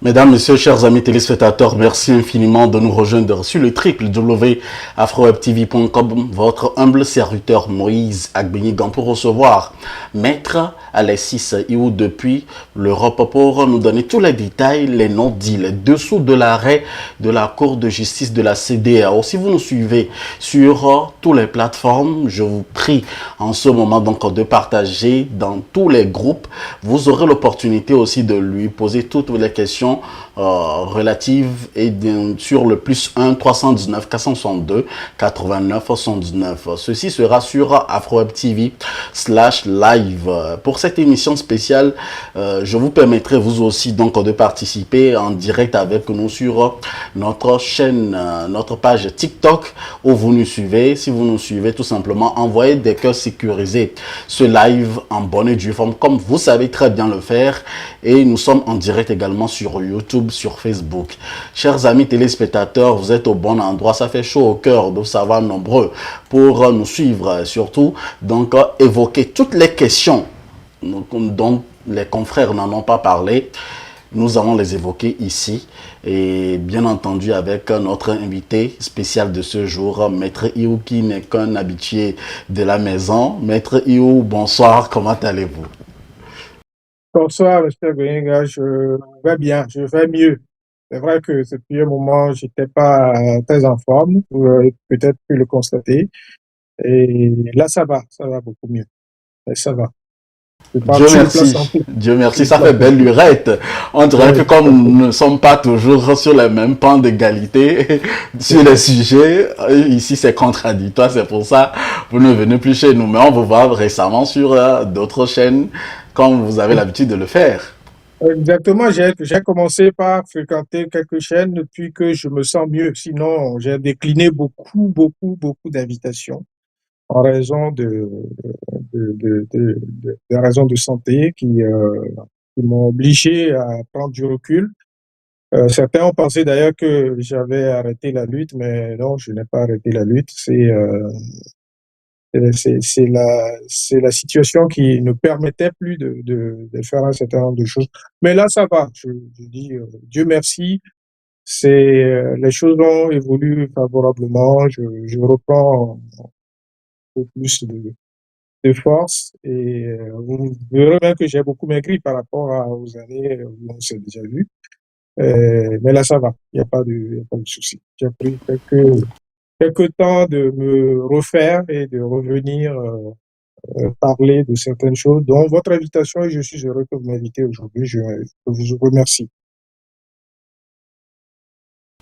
Mesdames, Messieurs, chers amis téléspectateurs, merci infiniment de nous rejoindre sur le www.afrowebtv.com. Votre humble serviteur Moïse Agbenigan pour recevoir Maître Alexis Iou depuis l'Europe pour nous donner tous les détails, les non-dits, les dessous de l'arrêt de la Cour de justice de la CEDEAO. Si vous nous suivez sur toutes les plateformes, je vous prie en ce moment donc de partager dans tous les groupes. Vous aurez l'opportunité aussi de lui poser toutes les questions relative et sur le plus 1 319 462 89 79. Ceci sera sur AfroWeb TV /live. Pour cette émission spéciale, je vous permettrai vous aussi donc de participer en direct avec nous sur notre chaîne, notre page TikTok où vous nous suivez. Si vous nous suivez, tout simplement envoyez des cœurs sécurisés. Ce live en bonne et due forme comme vous savez très bien le faire, et nous sommes en direct également sur YouTube, sur Facebook. Chers amis téléspectateurs, vous êtes au bon endroit. Ça fait chaud au cœur de vous savoir nombreux pour nous suivre, surtout donc évoquer toutes les questions dont les confrères n'en ont pas parlé. Nous allons les évoquer ici, et bien entendu avec notre invité spécial de ce jour, Maître Iou, qui n'est qu'un habitué de la maison. Maître Iou, bonsoir, comment allez-vous? Bonsoir, Monsieur Benga, je vais bien, je vais mieux. C'est vrai que depuis un moment, j'étais pas très en forme, vous avez peut-être pu le constater. Et là, ça va beaucoup mieux. Et ça va. Je parle Dieu sur le plan merci, santé. Dieu merci, Sur le ça plan fait belle santé. lurette. On dirait que Oui, comme nous ne sommes pas toujours sur les mêmes pans d'égalité sur les sujets, ici c'est contradictoire, c'est pour ça que vous ne venez plus chez nous. Mais on vous voit récemment sur d'autres chaînes, comme vous avez l'habitude de le faire. exactement. J'ai commencé par fréquenter quelques chaînes depuis que je me sens mieux. Sinon, j'ai décliné beaucoup d'invitations en raison de raisons de santé qui m'ont obligé à prendre du recul. Certains ont pensé d'ailleurs que j'avais arrêté la lutte, mais non, je n'ai pas arrêté la lutte. C'est la situation qui ne permettait plus de faire un certain nombre de choses. Mais là, ça va. Je dis Dieu merci. Les choses ont évolué favorablement. Je reprends un peu plus de force, et vous verrez bien que j'ai beaucoup maigri par rapport aux années où on s'est déjà vu. Mais là, ça va. Il n'y a pas y a pas de souci. J'ai pris quelques temps de me refaire et de revenir parler de certaines choses, dont votre invitation, et je suis heureux que vous m'invitez aujourd'hui. Je vous remercie.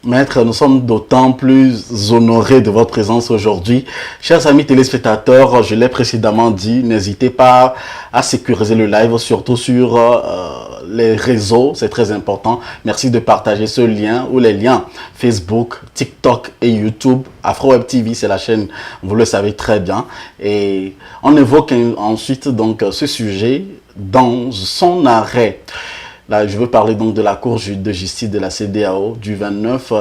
Maître, nous sommes d'autant plus honorés de votre présence aujourd'hui. Chers amis téléspectateurs, je l'ai précédemment dit, n'hésitez pas à sécuriser le live, surtout sur les réseaux, c'est très important. Merci de partager ce lien ou les liens Facebook, TikTok et YouTube. AfroWeb TV, c'est la chaîne, vous le savez très bien. Et on évoque ensuite donc ce sujet dans son arrêt. Là, je veux parler donc de la Cour de justice de la CEDEAO du 29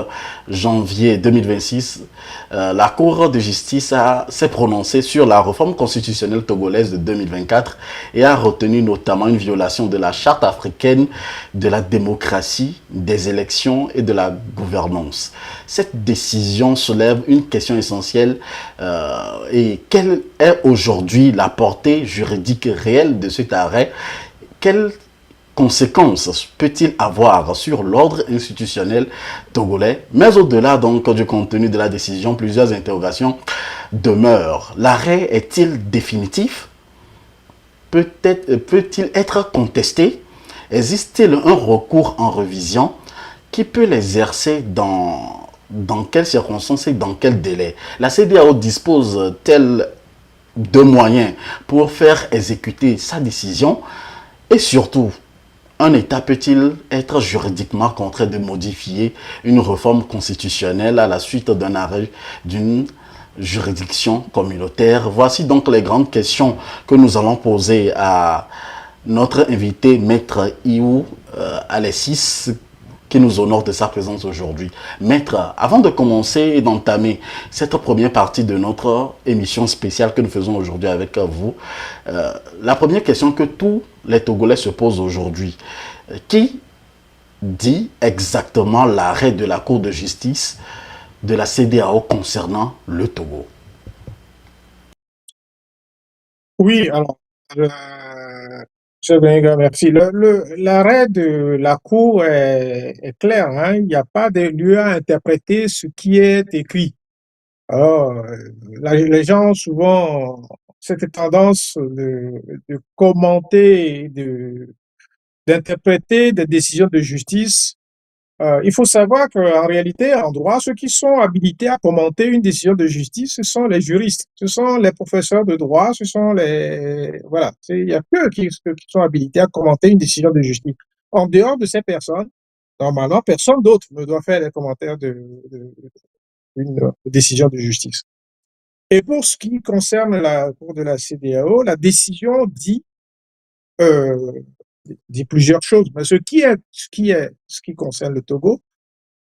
janvier 2026. La Cour de justice s'est prononcée sur la réforme constitutionnelle togolaise de 2024 et a retenu notamment une violation de la Charte africaine de la démocratie, des élections et de la gouvernance. Cette décision soulève une question essentielle et quelle est aujourd'hui la portée juridique réelle de cet arrêt? Quelle conséquences peut-il avoir sur l'ordre institutionnel togolais? Mais au-delà donc du contenu de la décision, plusieurs interrogations demeurent. L'arrêt est-il définitif? Peut-il être contesté? Existe-t-il un recours en révision? Qui peut l'exercer dans quelles circonstances et dans quel délai? La CEDEAO dispose-t-elle de moyens pour faire exécuter sa décision? Et surtout, un État peut-il être juridiquement contraint de modifier une réforme constitutionnelle à la suite d'un arrêt d'une juridiction communautaire? Voici donc les grandes questions que nous allons poser à notre invité, Maître Iou Alexis, qui nous honore de sa présence aujourd'hui. Maître, avant de commencer et d'entamer cette première partie de notre émission spéciale que nous faisons aujourd'hui avec vous, la première question que tous les Togolais se posent aujourd'hui, qui dit exactement l'arrêt de la Cour de justice de la CEDEAO concernant le Togo? Oui, alors, euh, Monsieur Benga, merci. L'arrêt de la Cour est clair, hein. Il n'y a pas de lieu à interpréter ce qui est écrit. Alors, les gens ont souvent cette tendance de commenter, d'interpréter des décisions de justice. Il faut savoir qu'en réalité, en droit, ceux qui sont habilités à commenter une décision de justice, ce sont les juristes, ce sont les professeurs de droit, ce sont les... Voilà, il n'y a que eux qui sont habilités à commenter une décision de justice. En dehors de ces personnes, normalement, personne d'autre ne doit faire des commentaires d'une décision de justice. Et pour ce qui concerne la Cour de la CEDEAO, la décision euh, dit plusieurs choses. Mais ce qui concerne le Togo,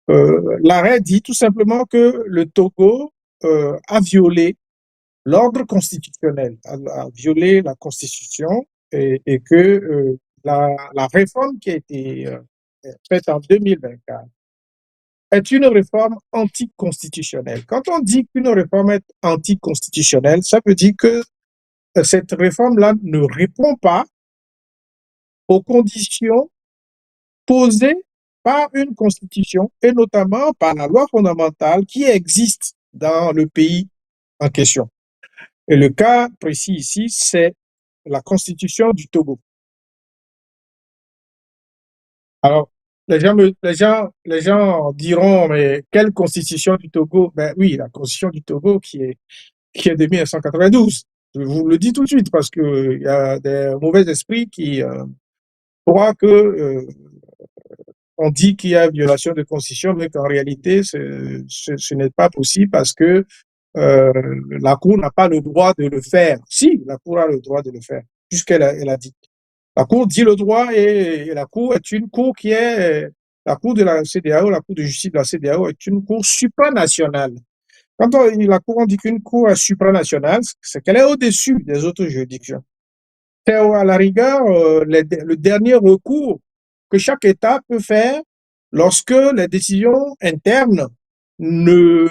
l'arrêt dit tout simplement que le Togo a violé l'ordre constitutionnel, a violé la Constitution et que la réforme qui a été faite en 2024 est une réforme anticonstitutionnelle. Quand on dit qu'une réforme est anticonstitutionnelle, ça veut dire que cette réforme-là ne répond pas aux conditions posées par une constitution et notamment par la loi fondamentale qui existe dans le pays en question. Et le cas précis ici, c'est la constitution du Togo. Alors, les gens diront, mais quelle constitution du Togo? Ben oui, la constitution du Togo qui est de 1992. Je vous le dis tout de suite parce qu'il y a des mauvais esprits qui croient que on dit qu'il y a violation de constitution, mais qu'en réalité, ce n'est pas possible parce que euh, la Cour n'a pas le droit de le faire. Si, la Cour a le droit de le faire, puisqu'elle elle a dit. La Cour dit le droit et la Cour est une Cour qui est, la Cour de la CEDEAO, la Cour de justice de la CEDEAO est une Cour supranationale. Quand la Cour on dit qu'une Cour est supranationale, c'est qu'elle est au-dessus des autres juridictions. C'est à la rigueur le dernier recours que chaque État peut faire lorsque les décisions internes ne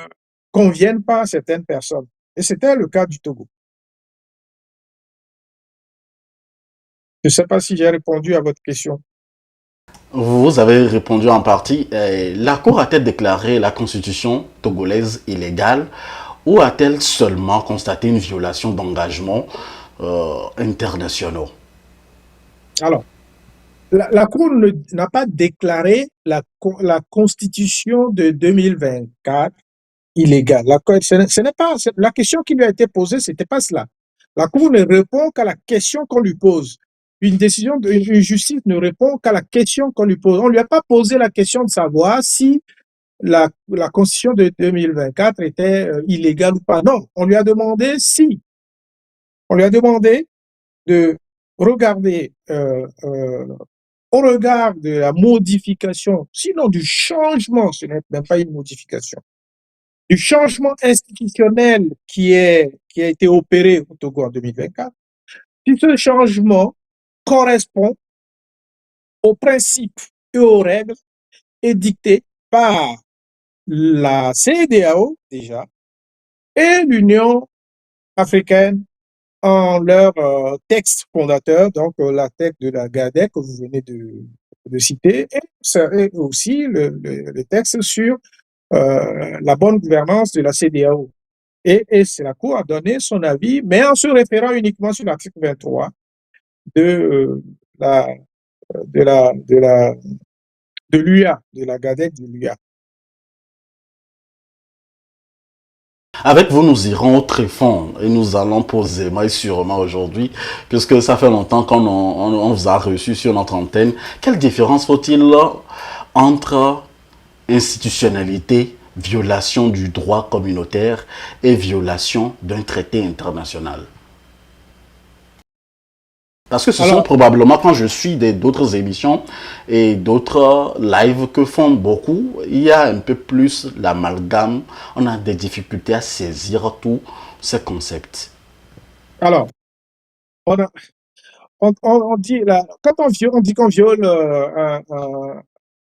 conviennent pas à certaines personnes. Et c'était le cas du Togo. Je ne sais pas si j'ai répondu à votre question. Vous avez répondu en partie. La Cour a-t-elle déclaré la constitution togolaise illégale ou a-t-elle seulement constaté une violation d'engagements internationaux? Alors, la Cour n'a pas déclaré la Constitution de 2024 illégale. Ce n'est pas, la question qui lui a été posée, ce n'était pas cela. La Cour ne répond qu'à la question qu'on lui pose. Une décision de une justice ne répond qu'à la question qu'on lui pose. On ne lui a pas posé la question de savoir si la Constitution de 2024 était illégale ou pas. Non, on lui a demandé si. On lui a demandé de regarder au regard de la modification, sinon du changement, ce n'est même pas une modification, du changement institutionnel qui a été opéré au Togo en 2024, si ce changement correspond aux principes et aux règles édictés par la CEDEAO déjà et l'Union africaine en leur texte fondateur, donc la texte de la GADEC que vous venez de citer, et aussi le texte sur la bonne gouvernance de la CEDEAO. Et c'est la Cour a donné son avis, mais en se référant uniquement sur l'article 23 de la de la de la de l'UA, de la GADEC de l'UA. Avec vous, nous irons au tréfonds et nous allons posément et sûrement aujourd'hui, puisque ça fait longtemps qu'on vous a reçu sur notre antenne. Quelle différence faut-il entre institutionnalité, violation du droit communautaire et violation d'un traité international? Parce que ce sont Alors, probablement, quand je suis d'autres émissions et d'autres lives que font beaucoup, il y a un peu plus l'amalgame, on a des difficultés à saisir tous ces concepts. alors, on, on dit là, quand on dit qu'on viole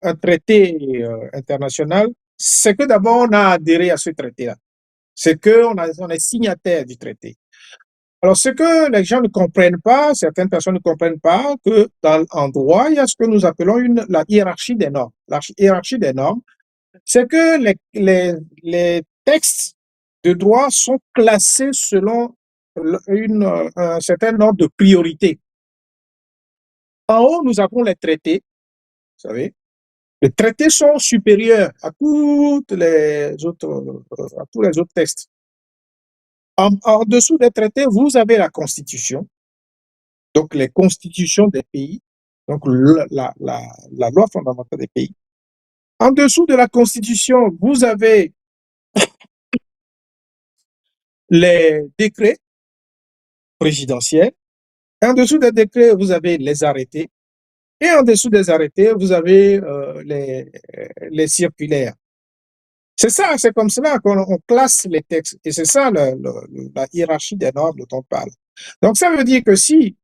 un traité international, c'est que d'abord on a adhéré à ce traité-là. C'est qu'on on est signataire du traité. Alors, ce que les gens ne comprennent pas, certaines personnes ne comprennent pas, que en droit, il y a ce que nous appelons la hiérarchie des normes. La hiérarchie des normes, c'est que les textes de droit sont classés selon un certain ordre de priorité. En haut, nous avons les traités, vous savez. Les traités sont supérieurs à tous les autres textes. En dessous des traités, vous avez la Constitution, donc les constitutions des pays, donc la loi fondamentale des pays. En dessous de la Constitution, vous avez les décrets présidentiels. En dessous des décrets, vous avez les arrêtés. Et en dessous des arrêtés, vous avez les circulaires. C'est ça, c'est comme cela qu'on classe les textes. Et c'est ça la hiérarchie des normes dont on parle. Donc, ça veut dire que si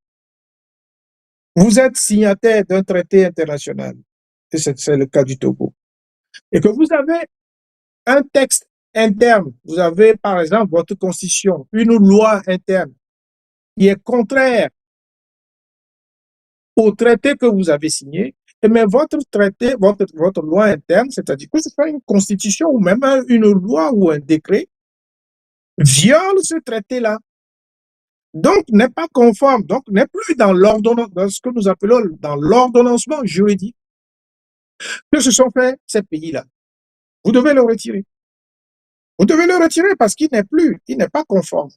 vous êtes signataire d'un traité international, et c'est le cas du Togo, et que vous avez un texte interne, vous avez par exemple votre constitution, une loi interne qui est contraire au traité que vous avez signé, mais votre traité, votre loi interne, c'est-à-dire que ce soit une constitution ou même une loi ou un décret, viole ce traité-là. Donc, n'est pas conforme, donc n'est plus dans ce que nous appelons dans l'ordonnancement juridique que se sont faits ces pays-là. Vous devez le retirer. Vous devez le retirer parce qu'il n'est pas conforme.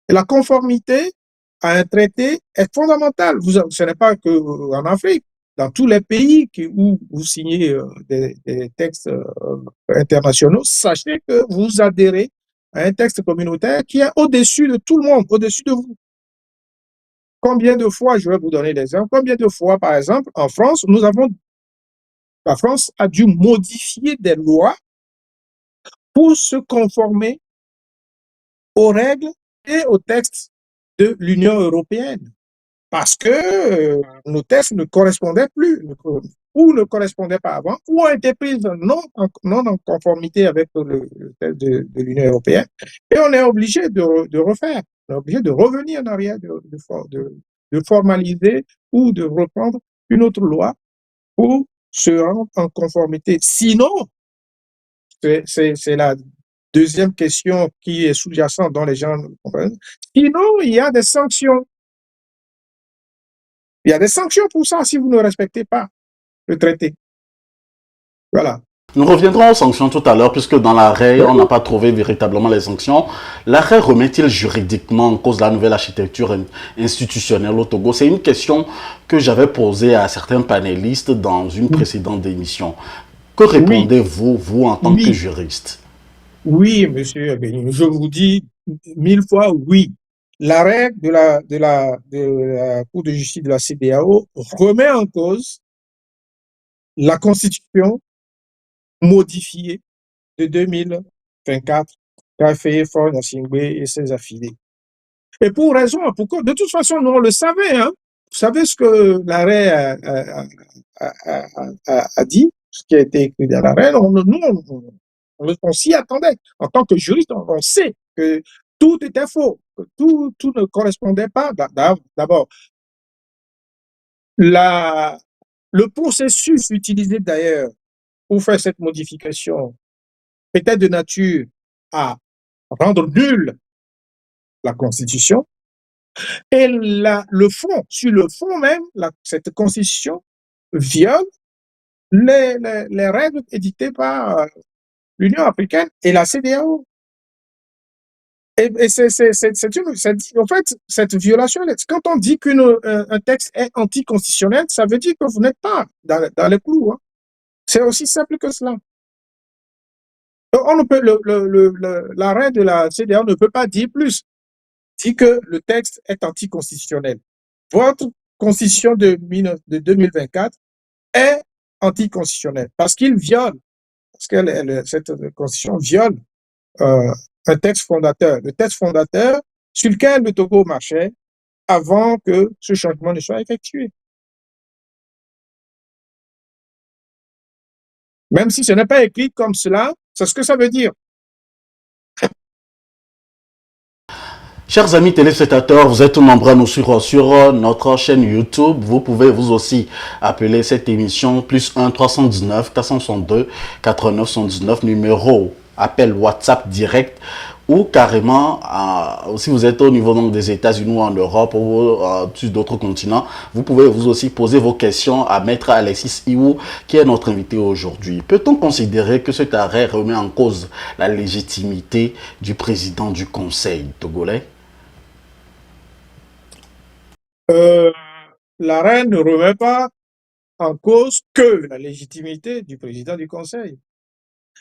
Et la conformité à un traité est fondamentale. Ce n'est pas qu'en Afrique. Dans tous les pays où vous signez des textes internationaux, sachez que vous adhérez à un texte communautaire qui est au-dessus de tout le monde, au-dessus de vous. Combien de fois, je vais vous donner l'exemple, combien de fois, par exemple, en France, la France a dû modifier des lois pour se conformer aux règles et aux textes de l'Union européenne. Parce que nos textes ne correspondaient plus, ou ne correspondaient pas avant, ou ont été prises non en conformité avec le texte de l'Union européenne. Et on est obligé de refaire, on est obligé de revenir en arrière, de formaliser ou de reprendre une autre loi pour se rendre en conformité. Sinon, c'est la deuxième question qui est sous-jacente dont les gens ne comprennent. Sinon, il y a des sanctions. Il y a des sanctions pour ça si vous ne respectez pas le traité. Voilà. Nous reviendrons aux sanctions tout à l'heure, puisque dans l'arrêt, on n'a pas trouvé véritablement les sanctions. L'arrêt remet-il juridiquement en cause la nouvelle architecture institutionnelle au Togo? C'est une question que j'avais posée à certains panélistes dans une précédente émission. Que répondez-vous, vous, en tant que juriste? Oui, monsieur, je vous dis 1000 fois oui. L'arrêt de la Cour de justice de la CEDEAO remet en cause la Constitution modifiée de 2024 qu'a fait Faure Gnassingbé et ses affiliés. Et pourquoi? De toute façon, nous, on le savait, hein. Vous savez ce que l'arrêt a dit, ce qui a été écrit dans l'arrêt. On s'y attendait. En tant que juriste, on sait que tout était faux, que tout ne correspondait pas. D'abord, le processus utilisé d'ailleurs pour faire cette modification était de nature à rendre nulle la Constitution. Et sur le fond même, cette Constitution viole les règles édictées par l'Union africaine et la CEDEAO. Et en fait, cette violation, quand on dit qu'un texte est anticonstitutionnel, ça veut dire que vous n'êtes pas dans les clous. Hein. C'est aussi simple que cela. On ne peut, l'arrêt de la CEDEAO ne peut pas dire plus. Dit que le texte est anticonstitutionnel. Votre constitution de 2024 est anticonstitutionnelle parce que cette constitution viole un texte fondateur. Le texte fondateur sur lequel le Togo marchait avant que ce changement ne soit effectué. Même si ce n'est pas écrit comme cela, c'est ce que ça veut dire. Chers amis téléspectateurs, vous êtes nombreux à nous suivre sur notre chaîne YouTube. Vous pouvez vous aussi appeler cette émission +1 319 462 89 119 numéro appel WhatsApp direct ou carrément si vous êtes au niveau donc, des États-Unis ou en Europe ou sur d'autres continents, vous pouvez vous aussi poser vos questions à Maître Alexis Iwou qui est notre invité aujourd'hui. Peut-on considérer que cet arrêt remet en cause la légitimité du président du Conseil togolais? L'arrêt ne remet pas en cause que la légitimité du président du Conseil.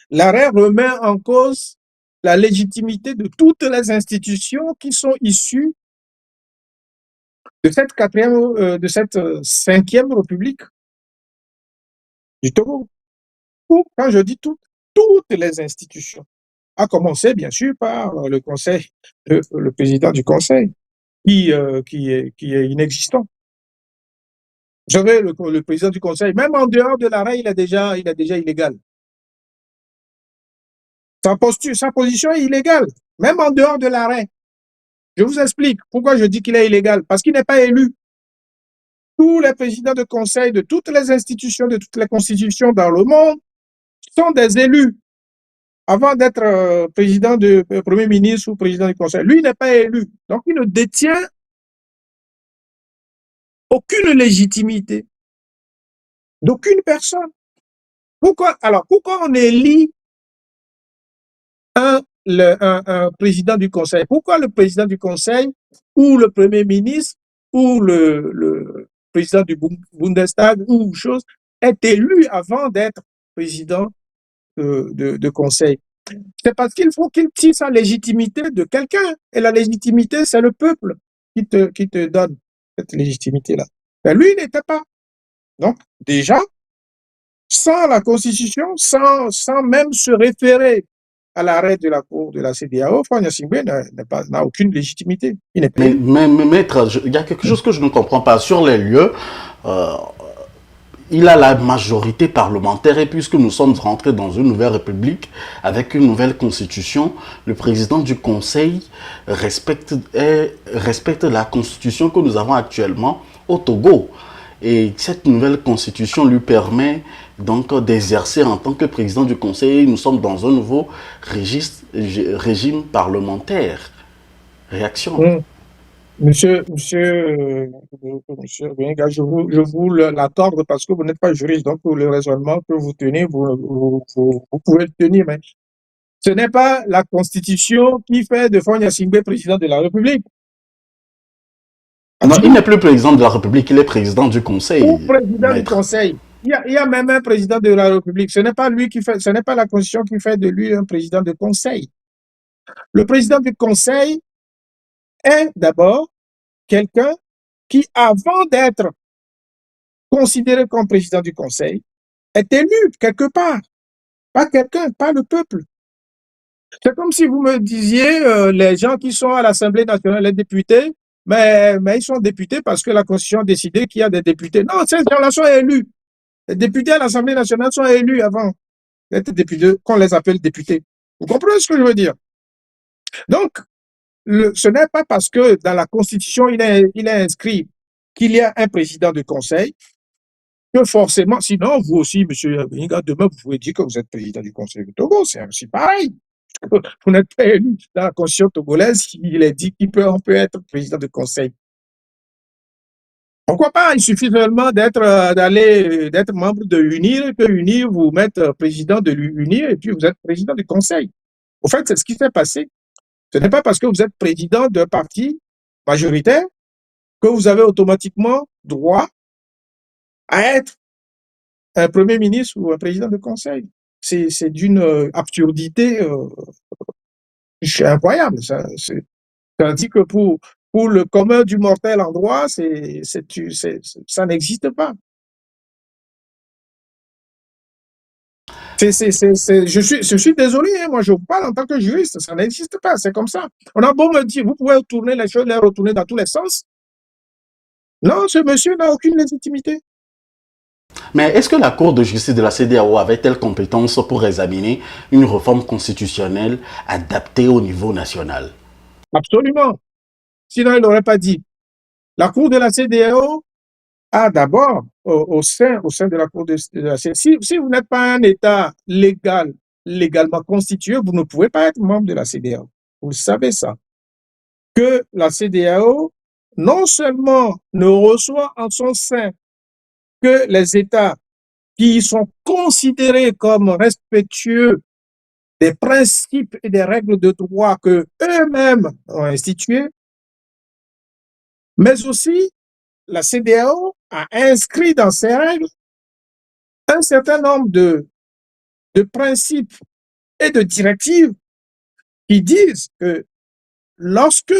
L'arrêt remet en cause la légitimité de toutes les institutions qui sont issues de cette cinquième République du Togo. Quand je dis toutes les institutions, à commencer bien sûr par le Conseil, le président du Conseil, qui est inexistant. Vous savez, le président du Conseil, même en dehors de l'arrêt, il est déjà illégal. Sa position est illégale, même en dehors de l'arrêt. Je vous explique pourquoi je dis qu'il est illégal. Parce qu'il n'est pas élu. Tous les présidents de conseil de toutes les institutions, de toutes les constitutions dans le monde sont des élus. Avant d'être président de premier ministre ou président du conseil, lui n'est pas élu. Donc, il ne détient aucune légitimité d'aucune personne. Pourquoi on élit un président du conseil? Pourquoi le président du conseil ou le premier ministre ou le président du Bundestag ou chose est élu avant d'être président de conseil? C'est parce qu'il faut qu'il tire sa légitimité de quelqu'un. Et la légitimité, c'est le peuple qui te donne cette légitimité-là. Mais lui, il n'était pas. Donc, déjà, sans la Constitution, sans même se référer à l'arrêt de la Cour de la CEDEAO, Franck Gnassingbé n'a aucune légitimité. Il n'est pas élu. Mais maître, il y a quelque chose que je ne comprends pas. Sur les lieux, il a la majorité parlementaire et puisque nous sommes rentrés dans une nouvelle république avec une nouvelle constitution, le président du conseil respecte la constitution que nous avons actuellement au Togo. Et cette nouvelle constitution lui permet donc d'exercer en tant que président du conseil. Nous sommes dans un nouveau régime parlementaire. Réaction. Monsieur Benga, je vous l'accorde parce que vous n'êtes pas juriste, donc le raisonnement que vous tenez, vous pouvez le tenir, mais ce n'est pas la Constitution qui fait de Faure Gnassingbé président de la République. Non, il n'est plus président de la République, il est président du Conseil. Ou président du Conseil. Il y a même un président de la République. Ce n'est pas lui qui fait, ce n'est pas la Constitution qui fait de lui un président de Conseil. Le président du Conseil est d'abord quelqu'un qui, avant d'être considéré comme président du Conseil, est élu quelque part. Pas quelqu'un, pas le peuple. C'est comme si vous me disiez, les gens qui sont à l'Assemblée nationale, les députés, mais ils sont députés parce que la Constitution a décidé qu'il y a des députés. Non, ces gens-là sont élus. Les députés à l'Assemblée nationale sont élus avant d'être députés, qu'on les appelle députés. Vous comprenez ce que je veux dire? Donc, ce n'est pas parce que dans la Constitution, il est inscrit qu'il y a un président de conseil que forcément, sinon, vous aussi, monsieur Benga, demain, vous pouvez dire que vous êtes président du Conseil du Togo, c'est aussi pareil. Vous n'êtes pas élu dans la Constitution togolaise, il est dit qu'on peut être président de conseil. Pourquoi pas? Il suffit seulement d'être membre de l'UNIR, et que l'UNIR vous mette président de l'UNIR, et puis vous êtes président du conseil. Au fait, c'est ce qui s'est passé. Ce n'est pas parce que vous êtes président d'un parti majoritaire que vous avez automatiquement droit à être un premier ministre ou un président de conseil. C'est d'une absurdité incroyable. Ça dit que pour le commun du mortel en droit, ça n'existe pas. Je suis désolé, hein, moi je vous parle en tant que juriste, ça n'existe pas, c'est comme ça. On a beau me dire, vous pouvez tourner les choses, les retourner dans tous les sens. Non, ce monsieur n'a aucune légitimité. Mais est-ce que la Cour de justice de la CEDEAO avait-elle compétence pour examiner une réforme constitutionnelle adaptée au niveau national? Absolument. Sinon, il n'aurait pas dit. La Cour de la CEDEAO a d'abord, au sein de la Cour de la CEDEAO, si vous n'êtes pas un État légalement constitué, vous ne pouvez pas être membre de la CEDEAO. Vous savez ça. Que la CEDEAO, non seulement ne reçoit en son sein que les États qui sont considérés comme respectueux des principes et des règles de droit que eux-mêmes ont institués, mais aussi la CEDEAO a inscrit dans ses règles un certain nombre de principes et de directives qui disent que lorsque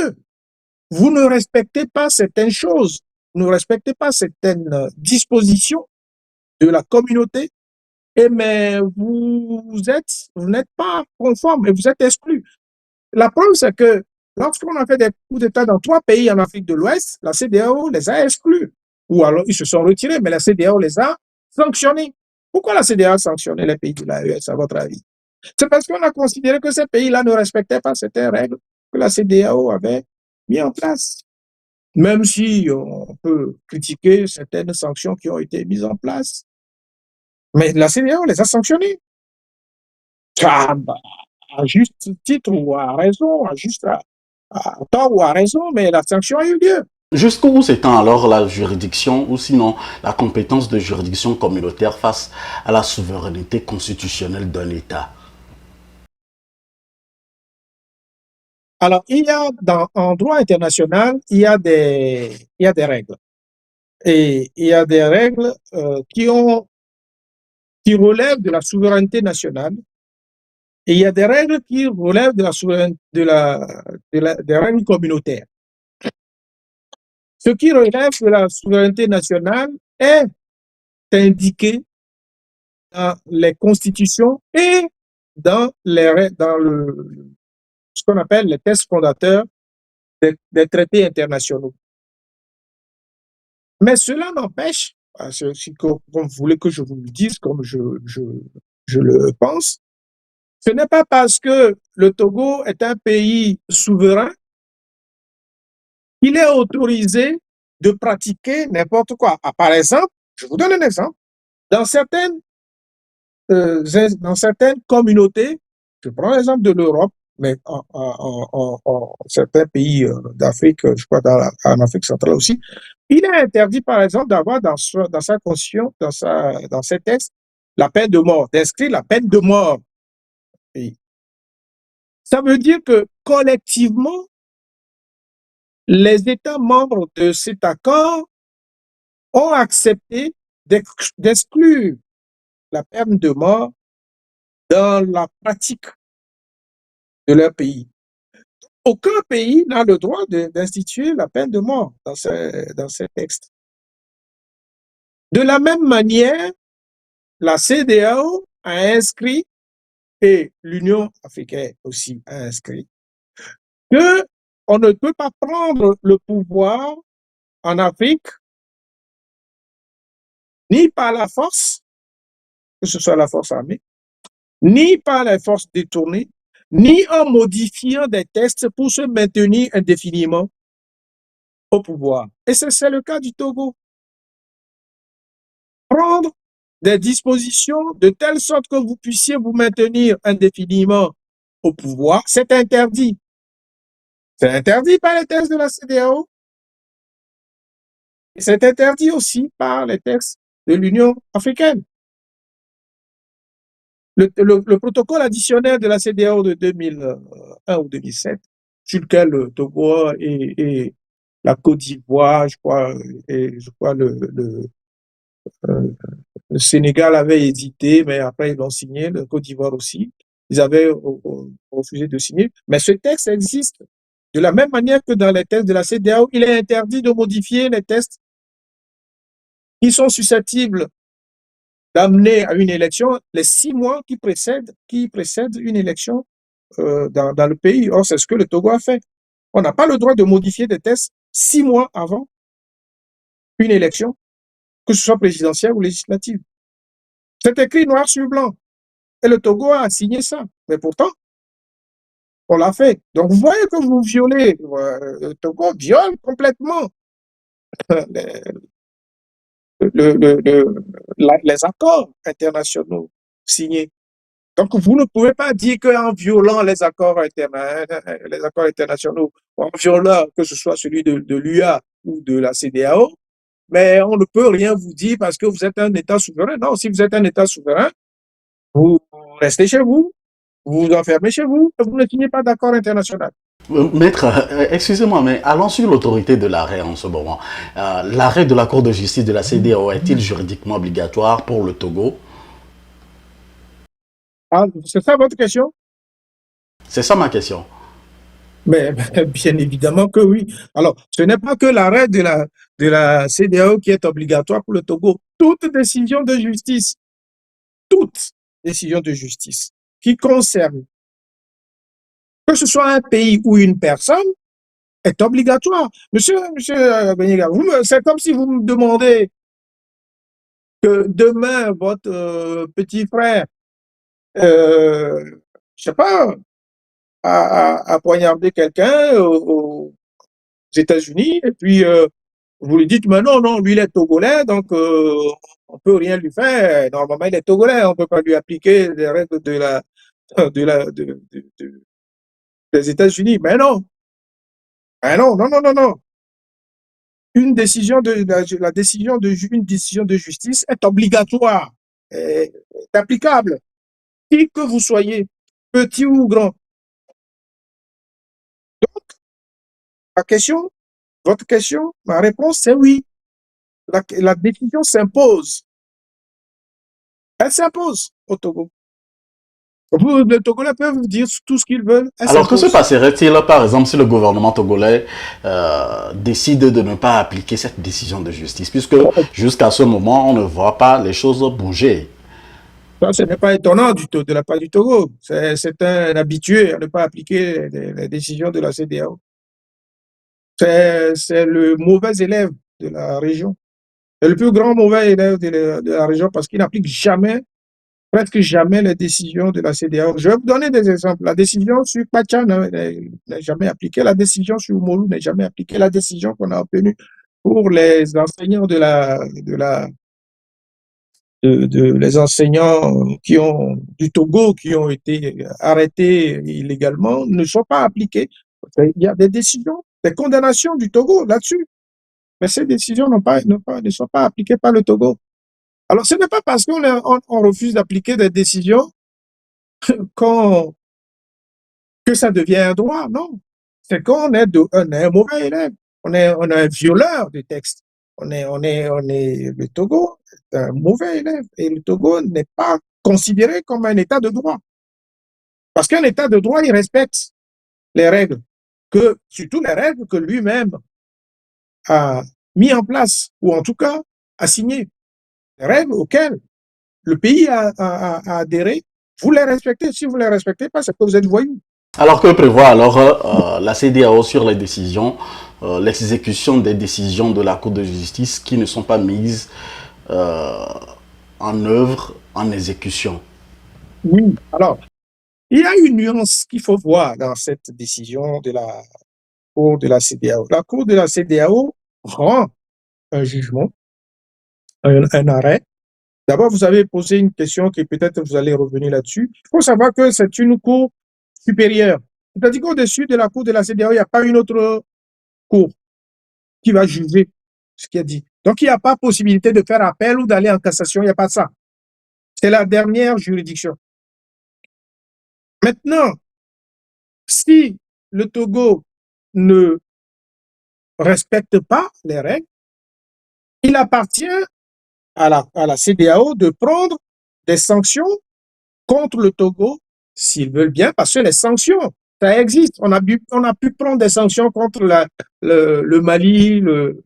vous ne respectez pas certaines choses, vous ne respectez pas certaines dispositions de la communauté, et mais vous n'êtes pas conforme et vous êtes exclu. La preuve, c'est que lorsqu'on a fait des coups d'État dans 3 pays en Afrique de l'Ouest, la CEDEAO les a exclus. Ou alors ils se sont retirés, mais la CEDEAO les a sanctionnés. Pourquoi la CEDEAO a sanctionné les pays de l'AES, à votre avis? C'est parce qu'on a considéré que ces pays-là ne respectaient pas certaines règles que la CEDEAO avait mis en place. Même si on peut critiquer certaines sanctions qui ont été mises en place. Mais la CEDEAO les a sanctionnés. Ah, bah, à juste titre ou à raison, à tort ou à raison, mais la sanction a eu lieu. Jusqu'où s'étend alors la juridiction ou sinon la compétence de juridiction communautaire face à la souveraineté constitutionnelle d'un État? Alors, en droit international, il y a des règles. Et il y a des règles qui relèvent de la souveraineté nationale. Et il y a des règles qui relèvent de la souveraineté, des règles communautaires. Ce qui relève de la souveraineté nationale est indiqué dans les constitutions et dans ce qu'on appelle les textes fondateurs des traités internationaux. Mais cela n'empêche, comme vous voulez que je vous le dise, comme je le pense, ce n'est pas parce que le Togo est un pays souverain qu'il est autorisé de pratiquer n'importe quoi. Ah, par exemple, je vous donne un exemple, dans certaines communautés, je prends l'exemple de l'Europe, mais en certains pays d'Afrique, je crois en Afrique centrale aussi, il est interdit, par exemple, d'avoir dans sa constitution, dans ses textes, la peine de mort, d'inscrire la peine de mort. Et ça veut dire que collectivement, les États membres de cet accord ont accepté d'exclure la peine de mort dans la pratique de leur pays. Aucun pays n'a le droit d'instituer la peine de mort dans ces textes. De la même manière, la CEDEAO a inscrit, et l'Union africaine aussi a inscrit, qu'on ne peut pas prendre le pouvoir en Afrique ni par la force, que ce soit la force armée, ni par les forces détournées, ni en modifiant des textes pour se maintenir indéfiniment au pouvoir. Et c'est le cas du Togo. Prendre des dispositions de telle sorte que vous puissiez vous maintenir indéfiniment au pouvoir, c'est interdit. C'est interdit par les textes de la CEDEAO. Et c'est interdit aussi par les textes de l'Union africaine. Le protocole additionnel de la CEDEAO de 2001 ou 2007, sur lequel le Togo et la Côte d'Ivoire, je crois, et je crois le Sénégal avait hésité, mais après ils l'ont signé, le Côte d'Ivoire aussi. Ils avaient refusé de signer. Mais ce texte existe. De la même manière que dans les textes de la CEDEAO, il est interdit de modifier les textes qui sont susceptibles d'amener à une élection les 6 mois qui précèdent une élection dans le pays. Or, c'est ce que le Togo a fait. On n'a pas le droit de modifier des textes 6 mois avant une élection. que ce soit présidentielle ou législative. C'est écrit noir sur blanc. Et le Togo a signé ça. Mais pourtant, on l'a fait. Donc, vous voyez que vous violez, le Togo viole complètement les, les accords internationaux signés. Donc, vous ne pouvez pas dire qu'en violant les accords internationaux, en violant que ce soit celui de l'UA ou de la CEDEAO, mais on ne peut rien vous dire parce que vous êtes un État souverain. Non, si vous êtes un État souverain, vous restez chez vous, vous vous enfermez chez vous et vous ne signez pas d'accord international. Maître, excusez-moi, mais allons sur l'autorité de l'arrêt en ce moment. L'arrêt de la Cour de justice de la CEDEAO est-il juridiquement obligatoire pour le Togo? Ah, c'est ça votre question? C'est ça ma question. Mais bien évidemment que oui. Alors, ce n'est pas que l'arrêt de la CEDEAO qui est obligatoire pour le Togo. Toute décision de justice qui concerne, que ce soit un pays ou une personne, est obligatoire. Monsieur Benyiga, c'est comme si vous me demandez que demain, votre petit frère, je sais pas, a poignardé quelqu'un aux États-Unis, et puis vous lui dites, mais non, non, lui, il est togolais, donc on peut rien lui faire. Normalement, il est togolais, on peut pas lui appliquer les règles des États-Unis. Mais non, non, non, non, non. Une décision une décision de justice est obligatoire, est applicable, qui que vous soyez, petit ou grand. La question, votre question, ma réponse, c'est oui. La décision s'impose. Elle s'impose au Togo. Les Togolais peuvent vous dire tout ce qu'ils veulent, elle Alors que se s'impose. passerait-il, par exemple, si le gouvernement togolais décide de ne pas appliquer cette décision de justice, puisque jusqu'à ce moment, on ne voit pas les choses bouger. Ça, ce n'est pas étonnant de la part du Togo. C'est un habitué à ne pas appliquer les décisions de la CEDEAO. C'est le mauvais élève de la région. C'est le plus grand mauvais élève de la région parce qu'il n'applique jamais, presque jamais les décisions de la CEDEAO. Je vais vous donner des exemples. La décision sur Pacha n'est jamais appliquée. La décision sur Molu n'est jamais appliquée. La décision qu'on a obtenue pour les enseignants les enseignants du Togo qui ont été arrêtés illégalement ne sont pas appliquées. Il y a des décisions, des condamnations du Togo là-dessus. Mais ces décisions ne sont pas appliquées par le Togo. Alors, ce n'est pas parce qu'on refuse d'appliquer des décisions qu'on, que ça devient un droit, non. C'est qu'on on est un mauvais élève, on est un violeur du texte. Le Togo est un mauvais élève et le Togo n'est pas considéré comme un État de droit. Parce qu'un État de droit, il respecte les règles, surtout les règles que lui-même a mis en place, ou en tout cas a signé. Les règles auxquelles le pays a adhéré, vous les respectez. Si vous ne les respectez pas, c'est que vous êtes voyou. Alors que prévoit alors la CEDEAO sur les décisions, l'exécution des décisions de la Cour de justice qui ne sont pas mises euh, en œuvre, en exécution? Oui. Alors, il y a une nuance qu'il faut voir dans cette décision de la Cour de la CEDEAO. La Cour de la CEDEAO rend un jugement, un arrêt. D'abord, vous avez posé une question qui peut-être vous allez revenir là-dessus. Il faut savoir que c'est une cour supérieure. C'est-à-dire qu'au-dessus de la Cour de la CEDEAO, il n'y a pas une autre cour qui va juger ce qui est dit. Donc, il n'y a pas possibilité de faire appel ou d'aller en cassation, il n'y a pas de ça. C'est la dernière juridiction. Maintenant, si le Togo ne respecte pas les règles, il appartient à la CEDEAO de prendre des sanctions contre le Togo s'ils veulent bien, parce que les sanctions, ça existe. On a pu prendre des sanctions contre le Mali, le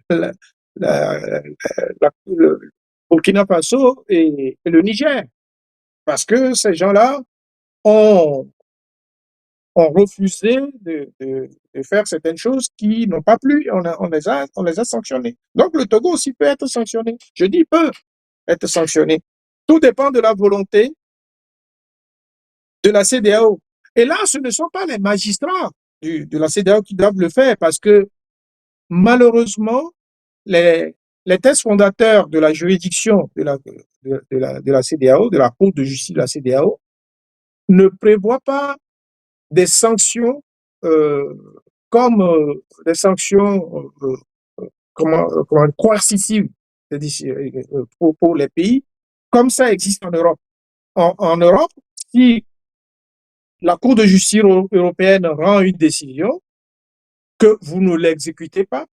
Burkina Faso et le Niger, parce que ces gens-là ont ont refusé de faire certaines choses qui n'ont pas plu. On les a sanctionnés. Donc, le Togo aussi peut être sanctionné. Je dis peut être sanctionné. Tout dépend de la volonté de la CEDEAO. Et là, ce ne sont pas les magistrats de la CEDEAO qui doivent le faire parce que malheureusement, les textes fondateurs de la juridiction de la CEDEAO, de la Cour de justice de la CEDEAO, ne prévoient pas des sanctions comme des sanctions coercitives pour les pays, comme ça existe en Europe. En Europe, si la Cour de justice européenne rend une décision que vous ne l'exécutez pas,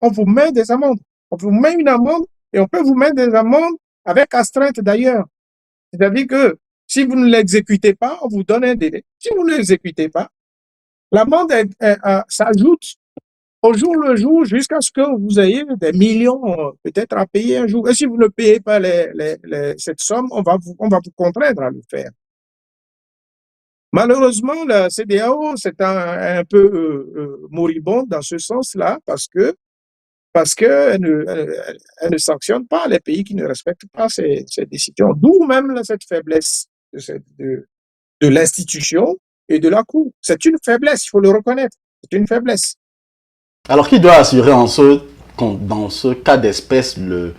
on vous met des amendes. On vous met une amende et on peut vous mettre des amendes avec astreinte d'ailleurs. C'est-à-dire que si vous ne l'exécutez pas, on vous donne un délai. Si vous ne l'exécutez pas, l'amende s'ajoute au jour le jour jusqu'à ce que vous ayez des millions peut-être à payer un jour. Et si vous ne payez pas cette somme, on va vous contraindre à le faire. Malheureusement, la CEDEAO, c'est un peu moribond dans ce sens-là parce qu'elle ne sanctionne pas les pays qui ne respectent pas ces décisions. D'où même cette faiblesse de l'institution et de la Cour. C'est une faiblesse, il faut le reconnaître. C'est une faiblesse. Alors, qui doit assurer dans ce cas d'espèce le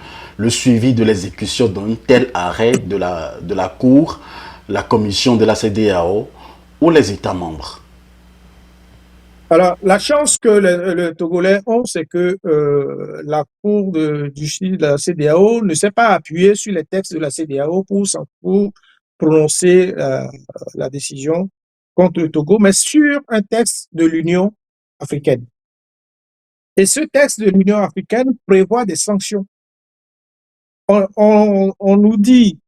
suivi de l'exécution d'un tel arrêt de la Cour, la commission de la CEDEAO ou les États membres? Alors, la chance que les Togolais ont, c'est que la Cour de justice de la CEDEAO ne s'est pas appuyée sur les textes de la CEDEAO pour prononcer la décision contre le Togo, mais sur un texte de l'Union africaine. Et ce texte de l'Union africaine prévoit des sanctions. On nous dit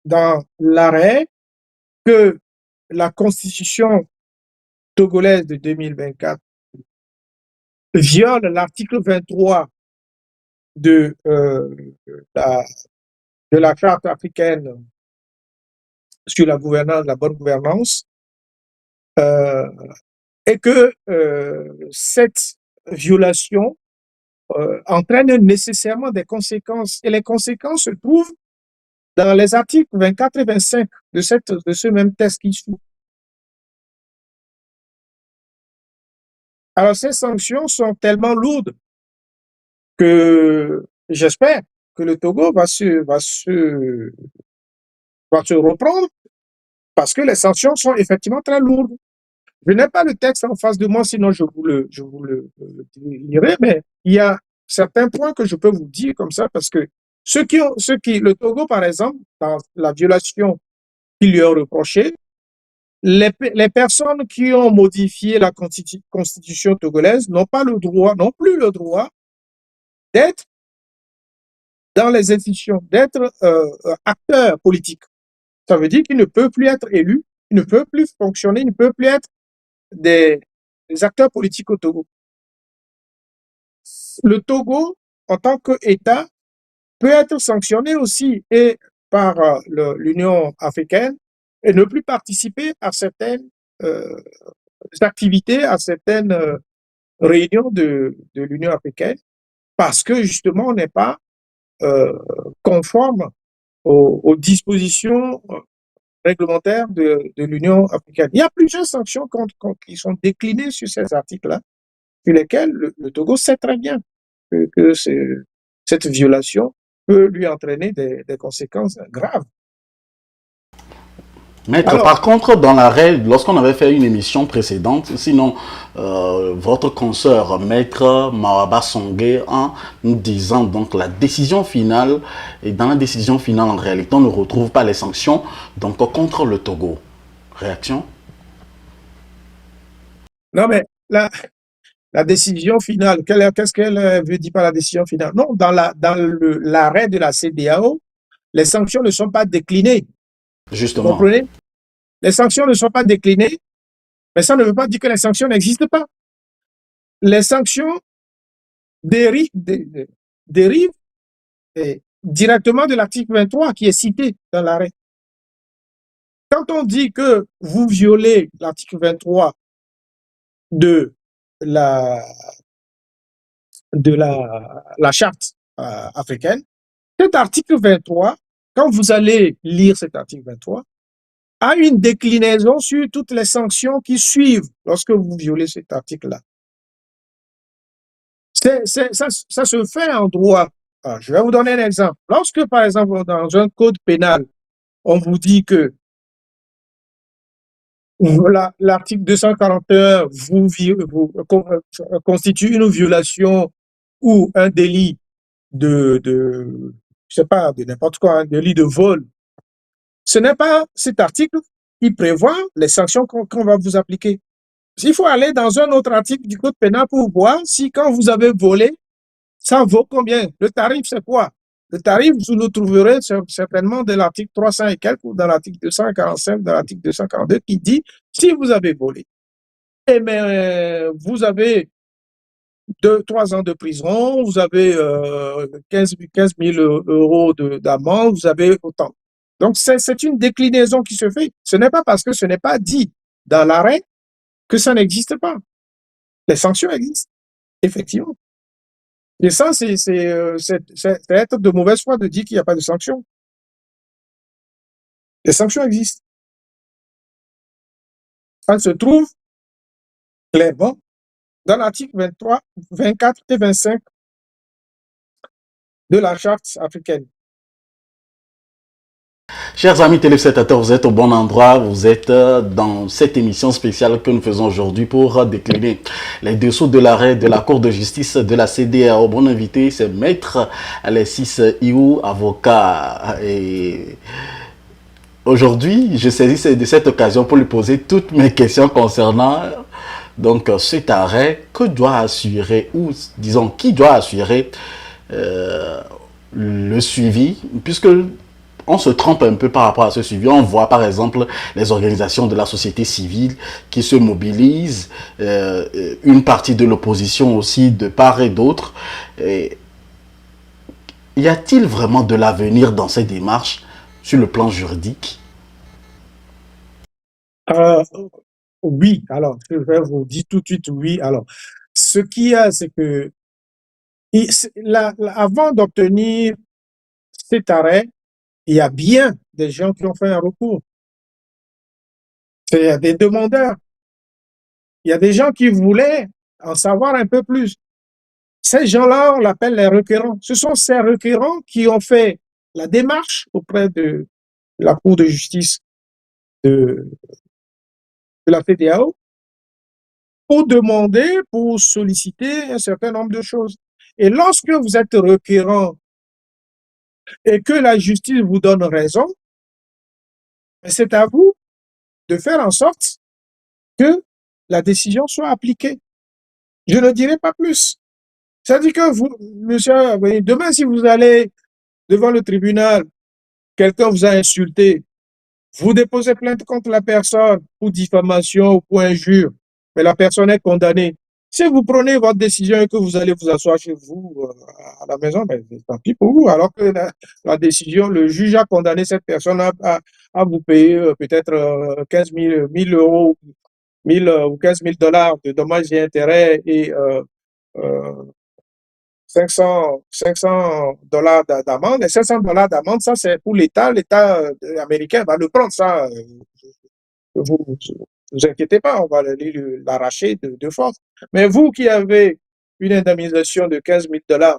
dans l'arrêt que la Constitution togolaise de 2024 viole l'article 23 de la Charte africaine sur la gouvernance, la bonne gouvernance, et que cette violation entraîne nécessairement des conséquences. Et les conséquences se trouvent dans les articles 24 et 25 de ce même texte qui suit. Alors, ces sanctions sont tellement lourdes que j'espère que le Togo va se reprendre parce que les sanctions sont effectivement très lourdes. Je n'ai pas le texte en face de moi, sinon je vous le lirai, mais il y a certains points que je peux vous dire comme ça parce que le Togo, par exemple, dans la violation qu'ils lui ont reprochée, les personnes qui ont modifié la constitution togolaise n'ont plus le droit d'être dans les institutions, d'être acteurs politiques. Ça veut dire qu'ils ne peuvent plus être élus, ils ne peuvent plus fonctionner, ils ne peuvent plus être des acteurs politiques au Togo. Le Togo, en tant qu'État, peut être sanctionné aussi et par l'Union africaine et ne plus participer à certaines activités, à certaines réunions de l'Union africaine parce que justement on n'est pas conforme aux dispositions réglementaires de l'Union africaine. Il y a plusieurs sanctions qui sont déclinées sur ces articles-là, sur lesquels le Togo sait très bien que cette violation peut lui entraîner des conséquences graves. Maître, alors, par contre, dans l'arrêt, lorsqu'on avait fait une émission précédente, sinon votre consoeur, Maître Mawaba Songhé, en nous disant donc la décision finale, et dans la décision finale, en réalité, on ne retrouve pas les sanctions donc contre le Togo. Réaction? Non, mais la décision finale, qu'est-ce qu'elle veut dire par la décision finale? Non, dans l'arrêt de la CEDEAO, les sanctions ne sont pas déclinées. Justement. Vous comprenez? Les sanctions ne sont pas déclinées, mais ça ne veut pas dire que les sanctions n'existent pas. Les sanctions dérivent directement de l'article 23 qui est cité dans l'arrêt. Quand on dit que vous violez l'article 23 de la, la charte africaine, cet article 23, quand vous allez lire cet article 23, a une déclinaison sur toutes les sanctions qui suivent lorsque vous violez cet article-là. Ça se fait en droit. Alors, je vais vous donner un exemple. Lorsque, par exemple, dans un code pénal, on vous dit que l'article 241 constitue une violation ou un délit je sais pas, de n'importe quoi, un délit de vol. Ce n'est pas cet article qui prévoit les sanctions qu'on va vous appliquer. Il faut aller dans un autre article du code pénal pour voir si quand vous avez volé, ça vaut combien. Le tarif, c'est quoi? Le tarif, vous le trouverez certainement dans l'article 300 et quelques, ou dans l'article 245, dans l'article 242, qui dit, si vous avez volé, eh bien, vous avez 3 ans de prison, vous avez 15 000 euros d'amende, vous avez autant. Donc, c'est une déclinaison qui se fait. Ce n'est pas parce que ce n'est pas dit dans l'arrêt que ça n'existe pas. Les sanctions existent, effectivement. Et ça, c'est être de mauvaise foi de dire qu'il n'y a pas de sanctions. Les sanctions existent. Ça se trouve clairement dans l'article 23, 24 et 25 de la charte africaine. Chers amis téléspectateurs, vous êtes au bon endroit, vous êtes dans cette émission spéciale que nous faisons aujourd'hui pour décliner les dessous de l'arrêt de la Cour de justice de la CEDEAO. Mon invité, c'est Maître Alexis Iou, avocat. Et aujourd'hui, je saisis de cette occasion pour lui poser toutes mes questions concernant donc cet arrêt. Que doit assurer, ou disons, qui doit assurer le suivi, puisque on se trompe un peu par rapport à ce suivi. On voit par exemple les organisations de la société civile qui se mobilisent, une partie de l'opposition aussi de part et d'autre. Y a-t-il vraiment de l'avenir dans ces démarches sur le plan juridique? Oui, alors je vais vous dire tout de suite oui. Alors, ce qu'il y a, c'est que avant d'obtenir cet arrêt, il y a bien des gens qui ont fait un recours. Il y a des demandeurs. Il y a des gens qui voulaient en savoir un peu plus. Ces gens-là, on l'appelle les requérants. Ce sont ces requérants qui ont fait la démarche auprès de la Cour de justice de la CEDEAO pour demander, pour solliciter un certain nombre de choses. Et lorsque vous êtes requérant et que la justice vous donne raison, c'est à vous de faire en sorte que la décision soit appliquée. Je ne dirai pas plus. C'est-à-dire que vous, monsieur, demain, si vous allez devant le tribunal, quelqu'un vous a insulté, vous déposez plainte contre la personne pour diffamation ou pour injure, mais la personne est condamnée. Si vous prenez votre décision et que vous allez vous asseoir chez vous à la maison, ben, tant pis pour vous. Alors que la décision, le juge a condamné cette personne à vous payer peut-être 15 000, 1000 euros, 1000 ou 15 000 dollars de dommages et intérêts et 500 dollars d'amende. Et 500 dollars d'amende, ça c'est pour l'État. L'État américain va le prendre, ça. Vous inquiétez pas, on va l'arracher de force. Mais vous qui avez une indemnisation de 15 000 dollars,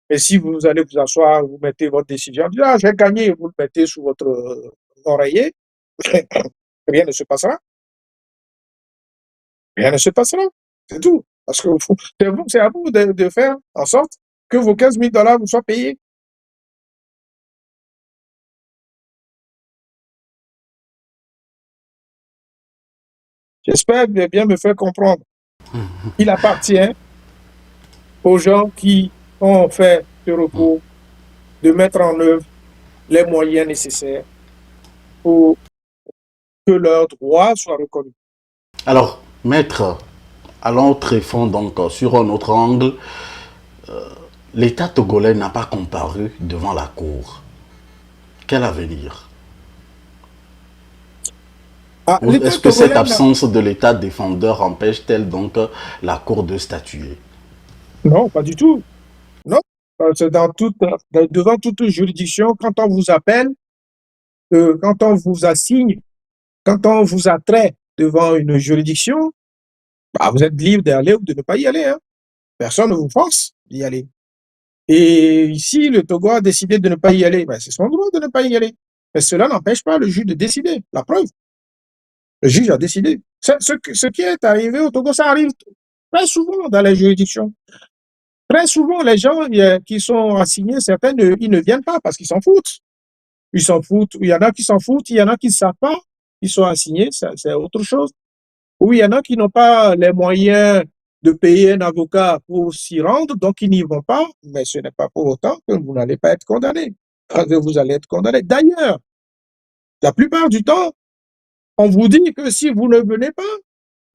et si vous allez vous asseoir, vous mettez votre décision, vous dites, ah, j'ai gagné, vous le mettez sous votre oreiller, rien ne se passera. Rien ne se passera. C'est tout. Parce que c'est à vous de faire en sorte que vos 15 000 dollars vous soient payés. J'espère bien me faire comprendre. Il appartient aux gens qui ont fait ce recours de mettre en œuvre les moyens nécessaires pour que leurs droits soient reconnus. Alors, maître, allons très fond donc sur un autre angle. L'État togolais n'a pas comparu devant la Cour. Quel avenir? Ah, Ou l'État est-ce que cette togolais, absence de l'État défendeur empêche-t-elle donc la Cour de statuer? non, pas du tout. Non, parce que devant toute juridiction, quand on vous appelle, quand on vous assigne, quand on vous attrait devant une juridiction, bah, vous êtes libre d'aller ou de ne pas y aller, hein. Personne ne vous force d'y aller. Et ici, le Togo a décidé de ne pas y aller. Ben, c'est son droit de ne pas y aller. Mais cela n'empêche pas le juge de décider. La preuve, le juge a décidé. Ce qui est arrivé au Togo, ça arrive très souvent dans les juridictions. Très souvent, les gens qui sont assignés, certains, ils ne viennent pas parce qu'ils s'en foutent. Ils s'en foutent. Il y en a qui s'en foutent, il y en a qui ne savent pas. Ils sont assignés, c'est autre chose. Oui, il y en a qui n'ont pas les moyens de payer un avocat pour s'y rendre, donc ils n'y vont pas, mais ce n'est pas pour autant que vous n'allez pas être condamné, que vous allez être condamné. D'ailleurs, la plupart du temps, on vous dit que si vous ne venez pas,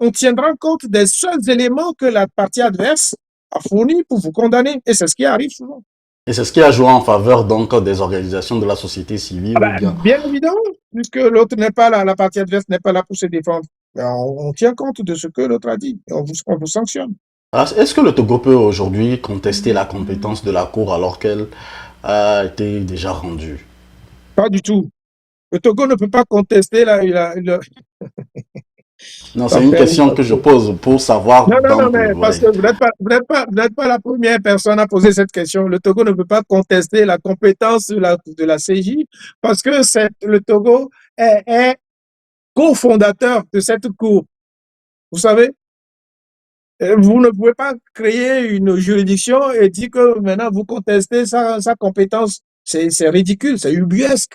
on tiendra compte des seuls éléments que la partie adverse a fournis pour vous condamner. Et c'est ce qui arrive souvent. Et c'est ce qui a joué en faveur donc des organisations de la société civile Ah ou ben, bien... bien évidemment, puisque l'autre n'est pas là, la partie adverse n'est pas là pour se défendre. Ben, on tient compte de ce que l'autre a dit et on vous sanctionne. Est-ce que le Togo peut aujourd'hui contester la compétence de la Cour alors qu'elle a été déjà rendue? Pas du tout. Le Togo ne peut pas contester Non, c'est une enfin, question que je pose pour savoir non, non, non, mais parce ouais. que vous n'êtes pas la première personne à poser cette question. Le Togo ne peut pas contester la compétence de la CJ parce que le Togo est cofondateur de cette cour. Vous savez, vous ne pouvez pas créer une juridiction et dire que maintenant vous contestez sa compétence. C'est ridicule, c'est ubuesque.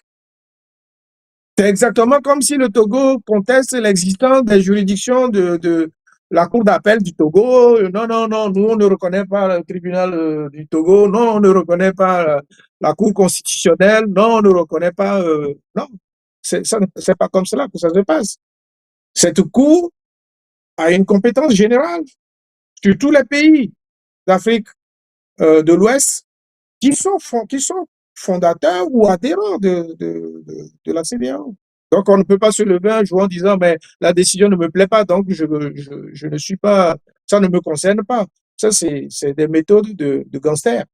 C'est exactement comme si le Togo conteste l'existence des juridictions de la Cour d'appel du Togo. Non, non, non, nous, on ne reconnaît pas le tribunal du Togo. Non, on ne reconnaît pas la Cour constitutionnelle. Non, on ne reconnaît pas. Non, c'est pas comme cela que ça se passe. Cette Cour a une compétence générale sur tous les pays d'Afrique de l'Ouest qui sont fondateurs ou adhérents de la CEDEAO. Donc, on ne peut pas se lever un jour en disant, mais la décision ne me plaît pas, donc je ne suis pas, ça ne me concerne pas. Ça, c'est des méthodes de gangsters.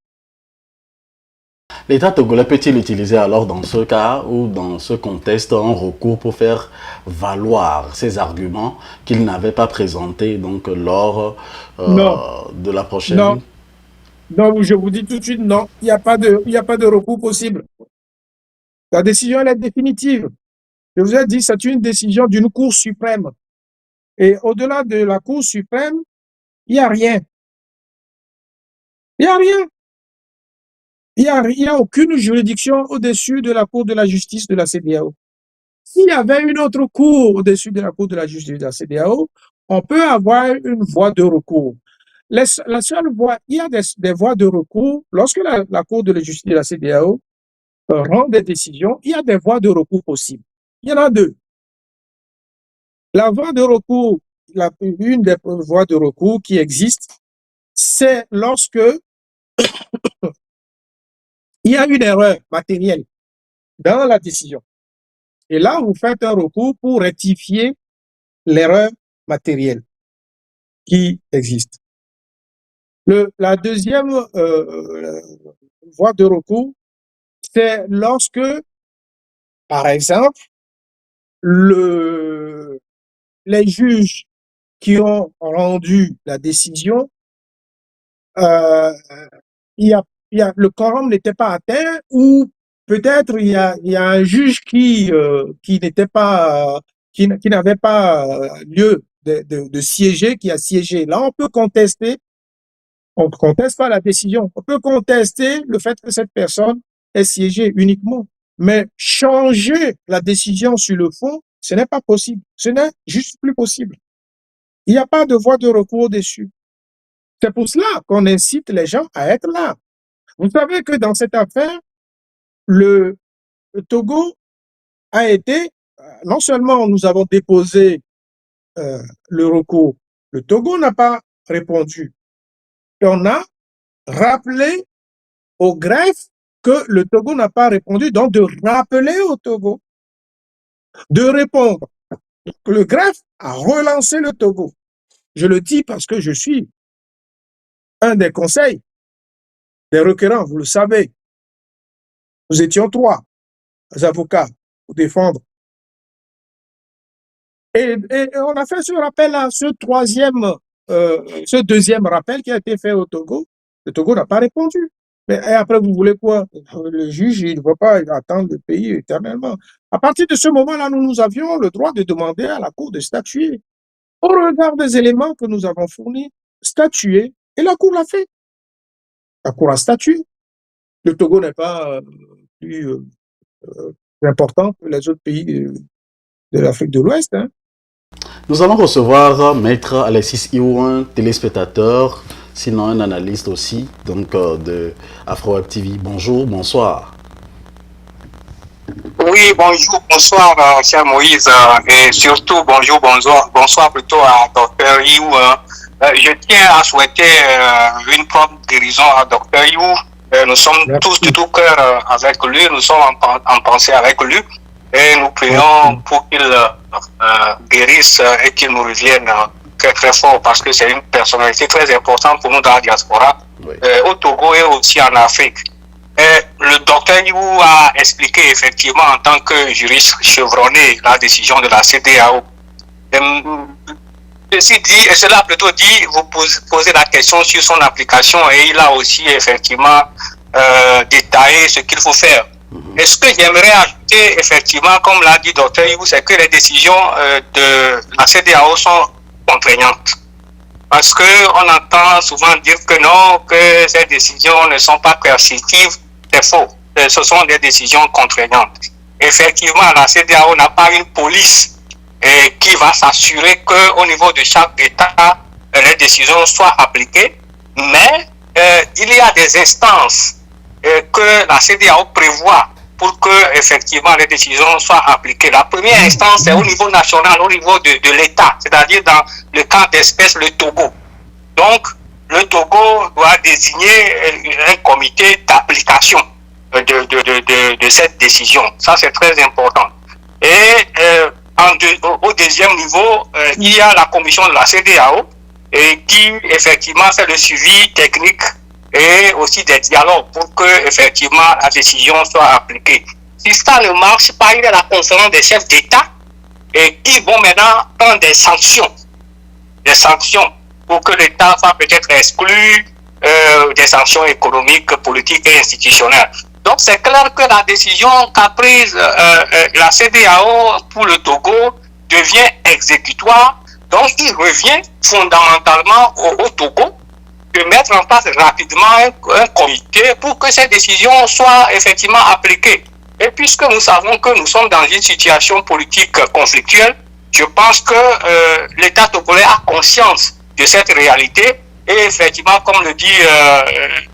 L'État togolais peut-il utiliser alors dans ce cas ou dans ce contexte un recours pour faire valoir ses arguments qu'il n'avait pas présentés donc lors Non, de la non, prochaine? non, je vous dis tout de suite, non, il n'y a pas de recours possible. La décision, elle est définitive. Je vous ai dit, c'est une décision d'une Cour suprême. Et au-delà de la Cour suprême, il n'y a rien. Il n'y a rien. Il y a aucune juridiction au-dessus de la Cour de la justice de la CEDEAO. S'il y avait une autre cour au-dessus de la Cour de la justice de la CEDEAO, on peut avoir une voie de recours. La seule voie, il y a des voies de recours. Lorsque la Cour de la justice de la CEDEAO rend des décisions, il y a des voies de recours possibles. Il y en a deux. La voie de recours, une des voies de recours qui existe, c'est lorsque il y a une erreur matérielle dans la décision. Et là, vous faites un recours pour rectifier l'erreur matérielle qui existe. La deuxième voie de recours, c'est lorsque, par exemple, les juges qui ont rendu la décision, euh, le quorum n'était pas atteint ou peut-être il y a un juge qui n'était pas, qui n'avait pas lieu de siéger, qui a siégé. Là, on peut contester. On ne conteste pas la décision. On peut contester le fait que cette personne ait siégé uniquement. Mais changer la décision sur le fond, ce n'est pas possible. Ce n'est juste plus possible. Il n'y a pas de voie de recours dessus. C'est pour cela qu'on incite les gens à être là. Vous savez que dans cette affaire, le Togo a été, non seulement nous avons déposé le recours, le Togo n'a pas répondu. Et on a rappelé au greffe que le Togo n'a pas répondu, donc de rappeler au Togo de répondre. Le greffe a relancé le Togo. Je le dis parce que je suis un des conseils des requérants, vous le savez. Nous étions 3 avocats pour défendre. Et on a fait ce rappel-là, ce deuxième rappel qui a été fait au Togo. Le Togo n'a pas répondu. Mais et après, vous voulez quoi? Le juge, il ne va pas attendre le pays éternellement. À partir de ce moment-là, nous avions le droit de demander à la Cour de statuer. Au regard des éléments que nous avons fournis, statuer, et la Cour l'a fait. La Cour a statué. Le Togo n'est pas plus important que les autres pays de l'Afrique de l'Ouest. Hein. Nous allons recevoir Maître Alexis Iou, un téléspectateur, sinon un analyste aussi, donc de AfroWeb TV. Bonjour, bonsoir. Oui, bonjour, bonsoir, cher Moïse, et surtout bonsoir plutôt à Dr Iou. Je tiens à souhaiter une prompte guérison à Dr Iou. Nous sommes Merci. tous de tout cœur avec lui, nous sommes en pensée avec lui, et nous prions pour qu'il guérisse et qu'il nous revienne très très fort, parce que c'est une personnalité très importante pour nous dans la diaspora, Oui. Au Togo et aussi en Afrique. Le docteur Iou a expliqué effectivement en tant que juriste chevronné la décision de la CEDEAO. Ceci dit, et cela plutôt dit, vous posez la question sur son application et il a aussi effectivement détaillé ce qu'il faut faire. Et ce que j'aimerais ajouter effectivement, comme l'a dit docteur Iou, c'est que les décisions de la CEDEAO sont contraignantes. Parce qu'on entend souvent dire que non, que ces décisions ne sont pas coercitives, c'est faux. Ce sont des décisions contraignantes. Effectivement, la CEDEAO n'a pas une police qui va s'assurer qu'au niveau de chaque État, les décisions soient appliquées, mais il y a des instances que la CEDEAO prévoit pour que effectivement les décisions soient appliquées. La première instance, c'est au niveau national, au niveau de l'État, c'est-à-dire dans le cas d'espèce le Togo. Donc, le Togo doit désigner un comité d'application de cette décision. Ça, c'est très important. Et au deuxième niveau, il y a la commission de la CEDEAO qui, effectivement, fait le suivi technique et aussi des dialogues pour que, effectivement, la décision soit appliquée. Si ça ne marche pas, il y a la conférence des chefs d'État qui vont maintenant prendre des sanctions pour que l'État soit peut-être exclu, des sanctions économiques, politiques et institutionnelles. Donc c'est clair que la décision qu'a prise la CEDEAO pour le Togo devient exécutoire. Donc il revient fondamentalement au Togo de mettre en place rapidement un comité pour que ces décisions soient effectivement appliquées. Et puisque nous savons que nous sommes dans une situation politique conflictuelle, je pense que l'État togolais a conscience de cette réalité. Et effectivement, comme le dit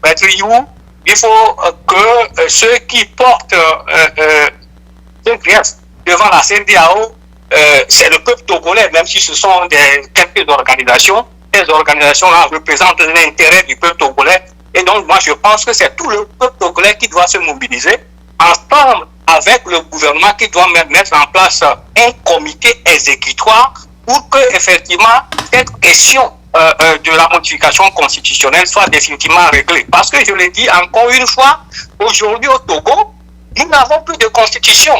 Maître Iou, il faut que ceux qui portent un grief devant la CEDEAO, c'est le peuple togolais, même si ce sont quelques organisations. Ces organisations-là représentent l'intérêt du peuple togolais. Et donc, moi, je pense que c'est tout le peuple togolais qui doit se mobiliser ensemble avec le gouvernement qui doit mettre en place un comité exécutoire pour que, effectivement, cette question de la modification constitutionnelle soit définitivement réglée. Parce que, je l'ai dit encore une fois, aujourd'hui au Togo, nous n'avons plus de constitution.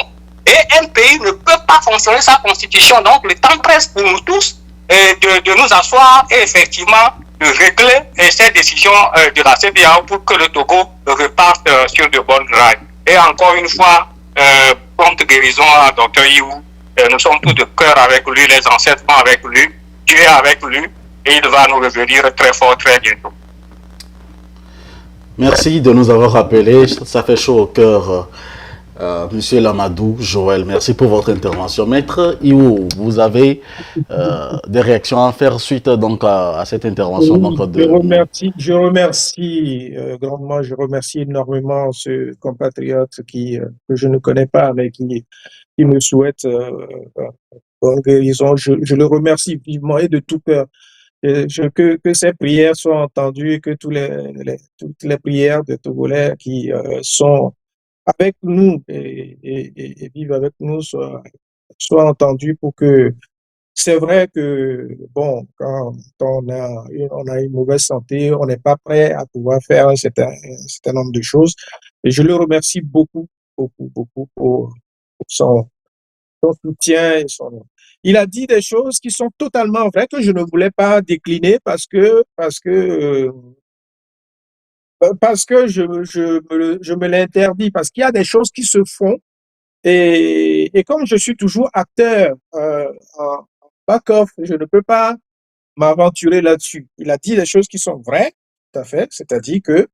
Et un pays ne peut pas fonctionner sa constitution. Donc, le temps presse pour nous tous de nous asseoir et effectivement de régler ces décisions de la CEDEAO pour que le Togo reparte sur de bonnes rails. Et encore une fois, prompte guérison à Dr Iou. Nous sommes tous de cœur avec lui, les ancêtres sont avec lui, Dieu est avec lui et il va nous revenir très fort très bientôt. Merci de nous avoir rappelé, ça fait chaud au cœur. Monsieur Lamadou, Joël, merci pour votre intervention. Maître Iou, vous avez des réactions à faire suite donc à cette intervention. Oui, je remercie grandement, je remercie énormément ce compatriote que je ne connais pas, mais qui me souhaite bonne guérison. Je le remercie vivement et de tout cœur. Que ses prières soient entendues et que toutes les prières de Togolais qui sont avec nous et vivent avec nous soient soit entendu pour que... C'est vrai que, bon, quand on a une mauvaise santé, on n'est pas prêt à pouvoir faire un certain nombre de choses. Et je le remercie beaucoup, beaucoup, beaucoup pour son soutien et son... Il a dit des choses qui sont totalement vraies que je ne voulais pas décliner parce que je me l'interdis, parce qu'il y a des choses qui se font et comme je suis toujours acteur en back-off, je ne peux pas m'aventurer là-dessus. Il a dit des choses qui sont vraies, tout à fait, c'est-à-dire que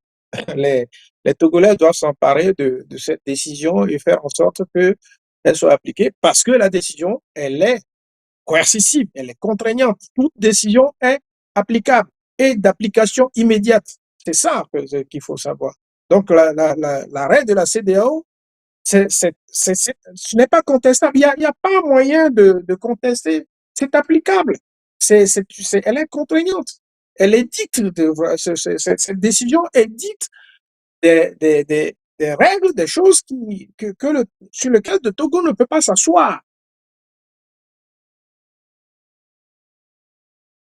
les, les Togolais doivent s'emparer de cette décision et faire en sorte qu'elle soit appliquée parce que la décision, elle est coercitive, elle est contraignante. Toute décision est applicable et d'application immédiate. C'est ça qu'il faut savoir. Donc, l'arrêt de la CEDEAO, ce n'est pas contestable. Il y a pas moyen de contester. C'est applicable. Elle est contraignante. Elle est dite. Cette décision est dite des règles, des choses sur lesquelles le Togo ne peut pas s'asseoir.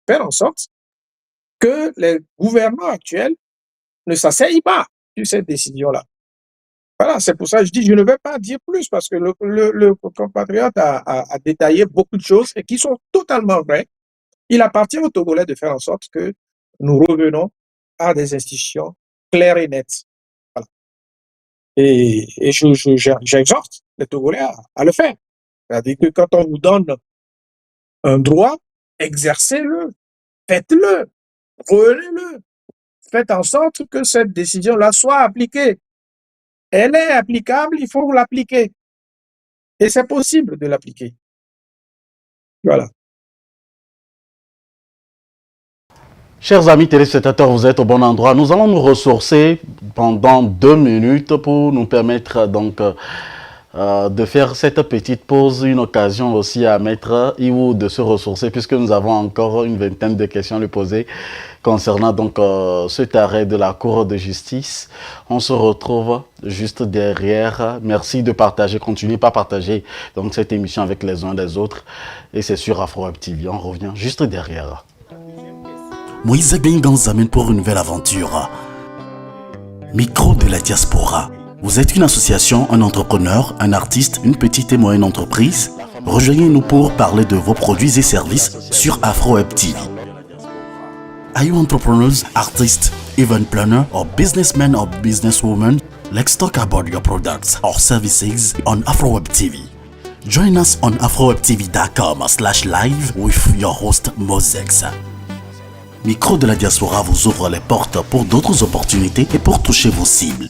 Faire en sorte que les gouvernements actuels ne s'asseyent pas sur cette décision-là. Voilà, c'est pour ça que je dis, je ne vais pas dire plus, parce que le compatriote a détaillé beaucoup de choses et qui sont totalement vraies. Il appartient aux Togolais de faire en sorte que nous revenons à des institutions claires et nettes. Voilà. Et j'exhorte les Togolais à le faire. C'est-à-dire que quand on vous donne un droit, exercez-le, faites-le, prenez-le. Faites en sorte que cette décision-là soit appliquée. Elle est applicable, il faut l'appliquer. Et c'est possible de l'appliquer. Voilà. Chers amis téléspectateurs, vous êtes au bon endroit. Nous allons nous ressourcer pendant 2 minutes pour nous permettre donc de faire cette petite pause, une occasion aussi à Maître Iwou de se ressourcer, puisque nous avons encore une vingtaine de questions à lui poser concernant donc cet arrêt de la Cour de justice. On se retrouve juste derrière. Merci de partager, continuez par partager donc cette émission avec les uns les autres. Et c'est sur Afro Web TV. On revient juste derrière. Moïse Bengan nous amène pour une nouvelle aventure. Micro de la diaspora. Vous êtes une association, un entrepreneur, un artiste, une petite et moyenne entreprise? Rejoignez-nous pour parler de vos produits et services sur Afro Web TV. Are you entrepreneurs, artists, event planner, or businessmen or businesswomen? Let's talk about your products or services on Afro Web TV. Join us on afrowebtv.com/live with your host Mosex. Micro de la diaspora vous ouvre les portes pour d'autres opportunités et pour toucher vos cibles.